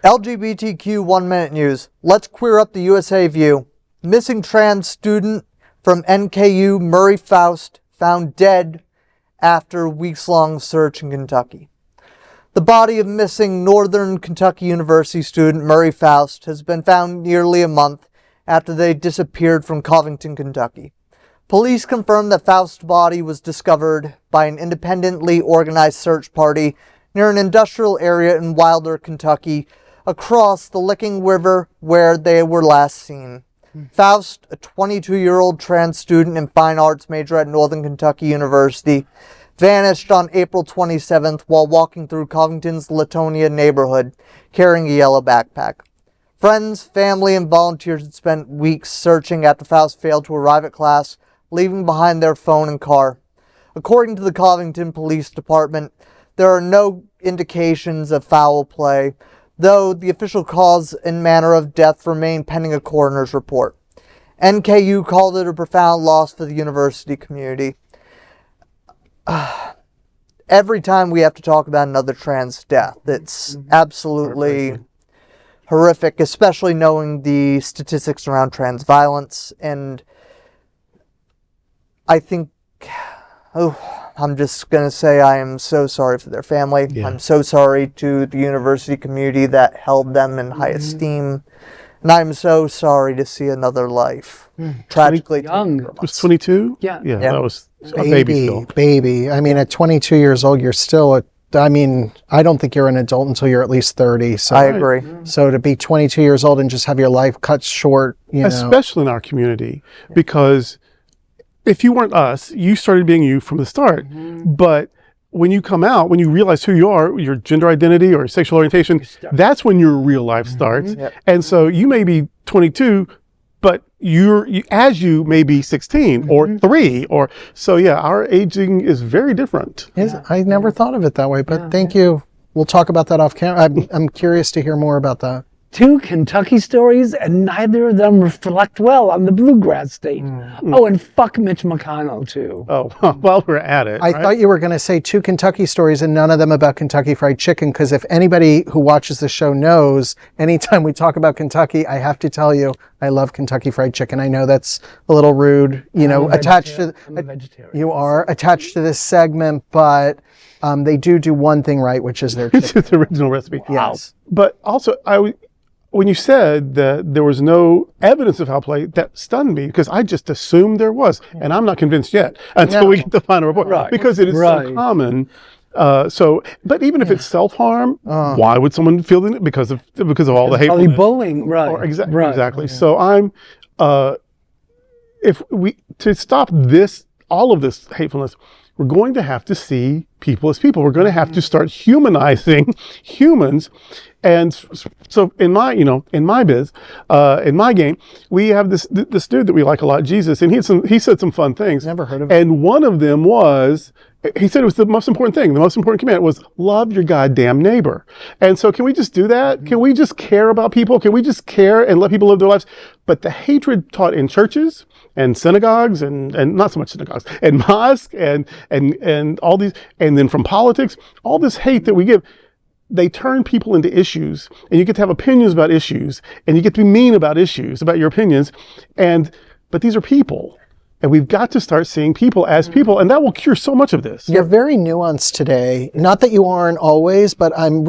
LGBTQ 1 Minute News. Let's queer up the USA view. Missing trans student from NKU, Murry Foust, found dead after weeks-long search in Kentucky. The body of missing Northern Kentucky University student Murry Foust has been found nearly a month after they disappeared from Covington, Kentucky. Police confirmed that Foust's body was discovered by an independently organized search party near an industrial area in Wilder, Kentucky, across the Licking River where they were last seen. Foust, a 22-year-old trans student and fine arts major at Northern Kentucky University, vanished on April 27th while walking through Covington's Latonia neighborhood, carrying a yellow backpack. Friends, family, and volunteers had spent weeks searching after Foust failed to arrive at class, leaving behind their phone and car. According to the Covington Police Department, there are no indications of foul play, though the official cause and manner of death remain pending a coroner's report. NKU called it a profound loss for the university community. Every time we have to talk about another trans death, it's absolutely horrific, especially knowing the statistics around trans violence. And I think, I'm just going to say I am so sorry for their family. Yeah. I'm so sorry to the university community that held them in high esteem. And I'm so sorry to see another life tragically young. It was 22? Yeah. Yeah, that was a baby still. Baby. I mean, at 22 years old, you're still I don't think you're an adult until you're at least 30. So I agree. So to be 22 years old and just have your life cut short, especially in our community, because if you weren't us, you started being you from the start. But when you come out, when you realize who you are, your gender identity or sexual orientation, that's when your real life starts. And so you may be 22, but you may be 16 or 3 or so. Yeah, our aging is very different. I never thought of it that way, but thank you. We'll talk about that off camera. I'm curious to hear more about that. 2 Kentucky stories, and neither of them reflect well on the bluegrass state. Oh, and fuck Mitch McConnell, too. Oh, well, we're at it. I thought you were going to say 2 Kentucky stories and none of them about Kentucky Fried Chicken, because if anybody who watches the show knows, anytime we talk about Kentucky, I have to tell you, I love Kentucky Fried Chicken. I know that's a little rude, attached to... I'm a vegetarian. You are attached to this segment, but they do one thing right, which is their chicken. It's the original recipe. Yes. But also, when you said that there was no evidence of foul play, that stunned me because I just assumed there was, and I'm not convinced yet until we get the final report, because it is so common. But even if it's self-harm, why would someone feel it? Because of all the hatefulness, probably bullying, right? Or exactly. So I'm, to stop all of this hatefulness, we're going to have to see people as people. We're going to have to start humanizing humans. And so in my biz, in my game, we have this dude that we like a lot, Jesus, and he said some fun things. Never heard of it. And one of them was, he said it was the most important thing. The most important command was love your goddamn neighbor. And so can we just do that? Can we just care about people? Can we just care and let people live their lives? But the hatred taught in churches and synagogues and not so much synagogues and mosques and all these, and then from politics, all this hate that we give, they turn people into issues, and you get to have opinions about issues, and you get to be mean about issues, about your opinions, but these are people. And we've got to start seeing people as people, and that will cure so much of this. You're very nuanced today. Not that you aren't always, but I'm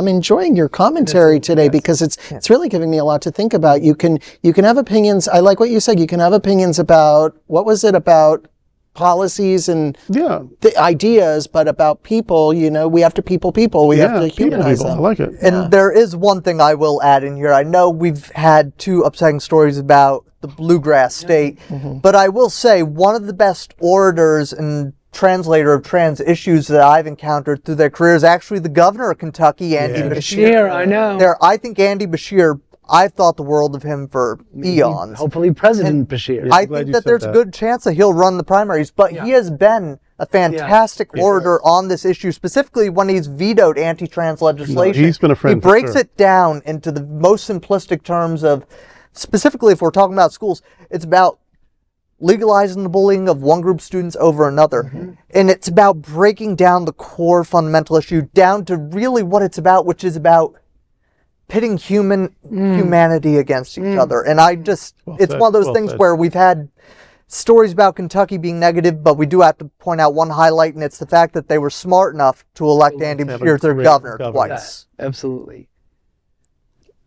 enjoying your commentary today because it's really giving me a lot to think about. You can have opinions. I like what you said. You can have opinions about, what was it about policies and the ideas, but about people, we have to people. We have to humanize them. I like it. And there is one thing I will add in here. I know we've had 2 upsetting stories about the bluegrass state, but I will say one of the best orators and translator of trans issues that I've encountered through their career is actually the governor of Kentucky, Andy Beshear. I know. I think Andy Beshear, I've thought the world of him for eons. Hopefully President Beshear. I think that there's a good chance that he'll run the primaries, but he has been a fantastic orator on this issue, specifically when he's vetoed anti-trans legislation. He's been a friend. He breaks it down into the most simplistic terms of, specifically if we're talking about schools, it's about legalizing the bullying of one group of students over another. And it's about breaking down the core fundamental issue down to really what it's about, which is about pitting humanity against each other. And I just, it's said, one of those well things said. where we've had stories about Kentucky being negative, but we do have to point out one highlight, and it's the fact that they were smart enough to elect Andy Beshear as their governor twice. Absolutely.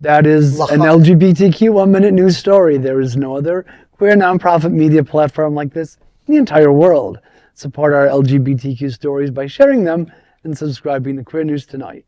That is an LGBTQ 1 Minute news story. There is no other queer nonprofit media platform like this in the entire world. Support our LGBTQ stories by sharing them and subscribing to Queer News Tonight.